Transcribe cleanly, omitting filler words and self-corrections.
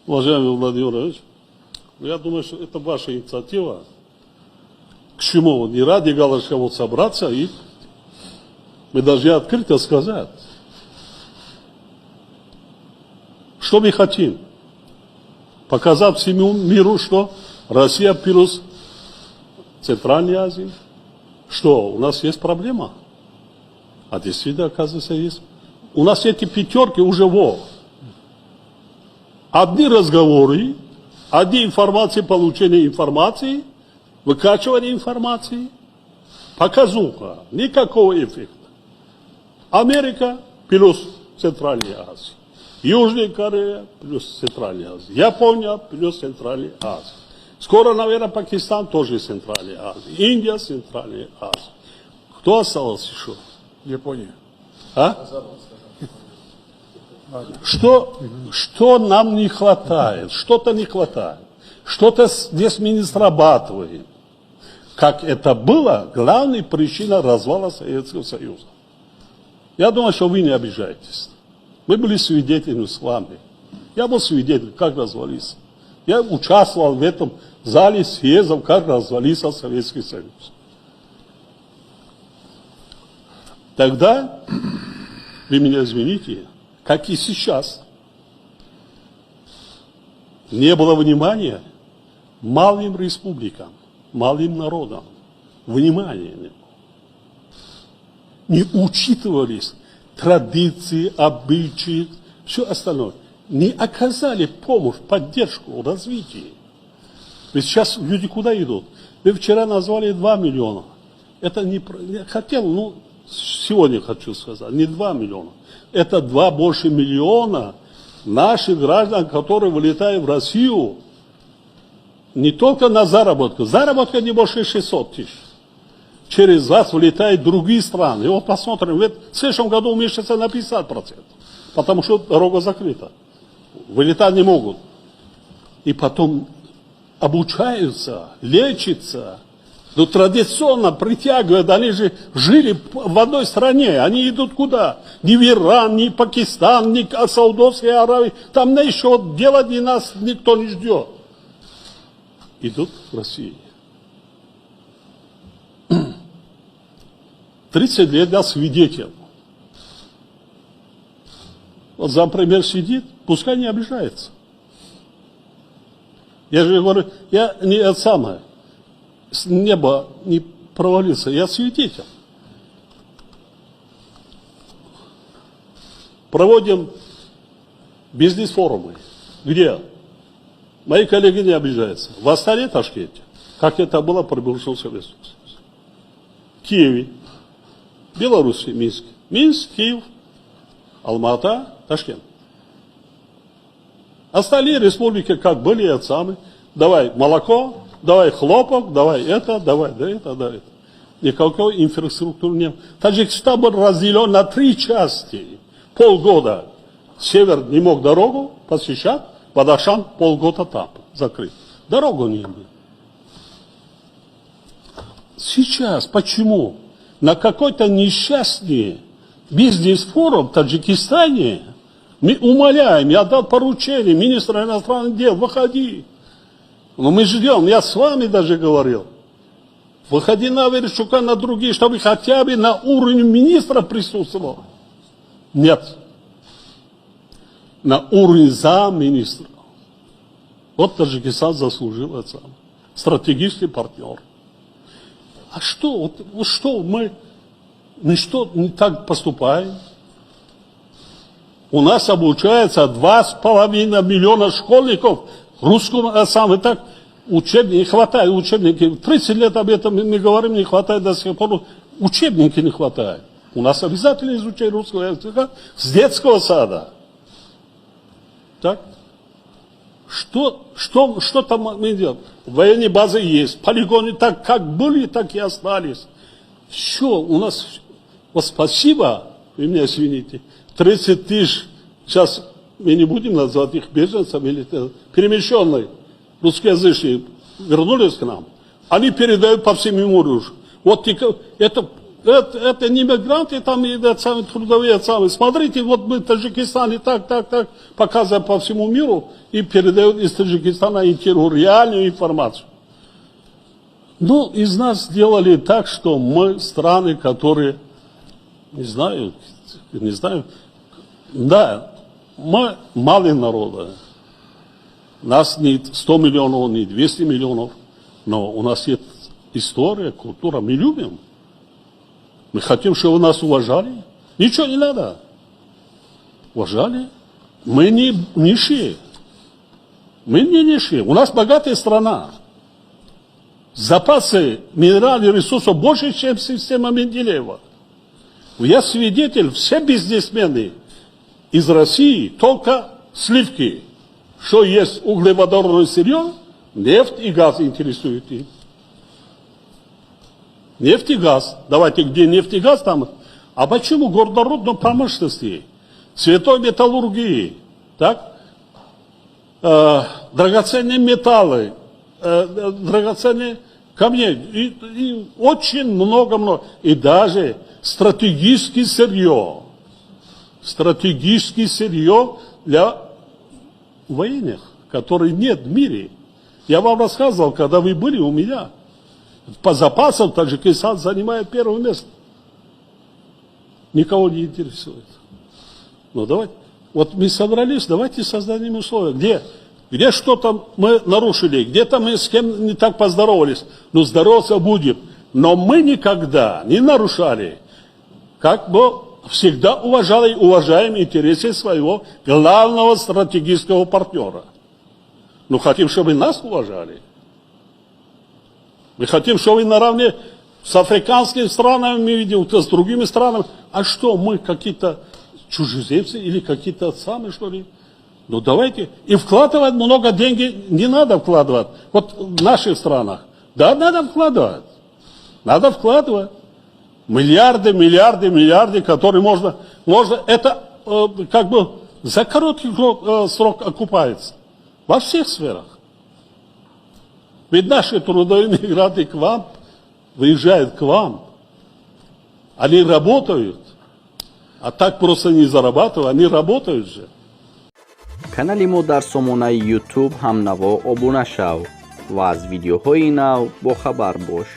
Уважаемый Владимир Владимирович, я думаю, что это ваша инициатива. К чему? Не ради галочки вот собраться, и мы должны открыто сказать, что мы хотим. Показать всему миру, что Россия плюс Центральная Азия, что у нас есть проблема. А действительно, оказывается, есть. У нас эти пятерки уже одни разговоры, одни информации, получение информации, выкачивание информации, показуха, никакого эффекта. Америка плюс Центральная Азия, Южная Корея плюс Центральная Азия, Япония плюс Центральная Азия. Скоро, наверное, Пакистан тоже Центральная Азия, Индия Центральная Азия. Кто остался еще? Япония. А? Что нам не хватает? Что-то не хватает. Что-то здесь мы не срабатываем. Как это было, главная причина развала Советского Союза. Я думаю, что вы не обижаетесь. Мы были свидетелями с вами. Я был свидетелем, как развалился. Я участвовал в этом зале съездов, как развалился Советский Союз. Тогда, вы меня извините, как и сейчас, не было внимания малым республикам, малым народам. Внимания не было. Не учитывались традиции, обычаи, все остальное. Не оказали помощь, поддержку, развитие. Ведь сейчас люди куда идут? Вы вчера назвали 2 миллиона. Это не... Я хотел, сегодня хочу сказать, не 2 миллиона. Это 2 больше миллиона наших граждан, которые вылетают в Россию не только на заработку. Заработка не больше 600 тысяч. Через вас вылетают в другие страны. И вот посмотрим, в следующем году уменьшится на 50%. Потому что дорога закрыта. Вылетать не могут. И потом обучаются, лечатся. Но традиционно притягивают, они же жили в одной стране, они идут куда? Ни в Иран, ни в Пакистан, ни в Саудовской Аравии, там еще делать и нас никто не ждет. Идут в Россию. 30 лет я свидетель. Вот зампремьер сидит, пускай не обижается. Я же говорю, я не это самое. С неба не провалился, я свидетель. Проводим бизнес-форумы. Где? Мои коллеги не обижаются. В Астане, Ташкенте, как это было при бывшем Советском Союзе. В Киеве, Беларуси, Минске. Минск, Киев, Алмата, Ташкент. Остальные республики как были, это самые. Давай молоко, давай хлопок, давай это, давай это. Никакой инфраструктуры нет. Таджикистан был разделен на 3 части. Полгода север не мог дорогу посещать, Бадахшан полгода там закрыт. Дорогу не было. Сейчас почему? На какой-то несчастный бизнес-форум в Таджикистане мы умоляем, я дал поручение министра иностранных дел, выходи. Но мы ждем, я с вами даже говорил. Выходи на Верещука, на другие, чтобы хотя бы на уровне министра присутствовал. Нет. На уровне замминистра. Вот Таджикистан заслужил это. Стратегический партнер. А что? Вот что мы что не так поступаем? У нас обучается 2,5 миллиона школьников русскому, так учебники, не хватает учебники. 30 лет об этом мы говорим, не хватает до сих пор. Учебники не хватает. У нас обязательно изучать русского языка с детского сада. Так? Что там мы делаем? Военные базы есть, полигоны так как были, так и остались. Все, у нас, вот спасибо, вы меня извините, 30 тысяч, сейчас мы не будем называть их беженцами, или перемещенные русскоязычные вернулись к нам, они передают по всему морю. Вот это это не мигранты, там и трудовые самые. Смотрите, вот мы в Таджикистане так, показываем по всему миру и передают из Таджикистана реальную информацию. Ну, из нас сделали так, что мы страны, которые, не знаю, да, мы малый народ. Нас не 100 миллионов, не 200 миллионов, но у нас есть история, культура, мы любим. Мы хотим, чтобы нас уважали. Ничего не надо. Уважали. Мы не нищие. Мы не нищие. У нас богатая страна. Запасы минеральных ресурсов больше, чем система Менделеева. Я свидетель, все бизнесмены из России только сливки. Что есть углеводородное сырье, нефть и газ интересуют их. Нефть и газ. Давайте, где нефть и газ там. А почему горнорудной промышленности, цветной металлургии, так? Драгоценные металлы, драгоценные камни, и очень много. И даже стратегическое сырье для военных, которых нет в мире. Я вам рассказывал, когда вы были у меня. По запасам Таджикистан занимает первое место. Никого не интересует. Ну давайте. Вот мы собрались, давайте создадим условия. Где что-то мы нарушили, где-то мы с кем не так поздоровались. Ну здороваться будем. Но мы никогда не нарушали. Как бы всегда уважаем интересы своего главного стратегического партнера. Ну хотим, чтобы нас уважали. Мы хотим, чтобы наравне с африканскими странами, мы видим, с другими странами. А что, мы какие-то чужеземцы или какие-то самые, что ли? Ну давайте. И вкладывать много денег не надо вкладывать. Вот в наших странах. Да, надо вкладывать. Надо вкладывать. Миллиарды, которые можно, это как бы за короткий срок окупается. Во всех сферах. Ведь наши трудовые мигранты к вам, выезжают к вам, они работают, а так просто не зарабатывают, они работают же. канали мо дар сомонаи YouTube ҳамнаво обуна шав ва аз видеоҳои нав бохабар бош.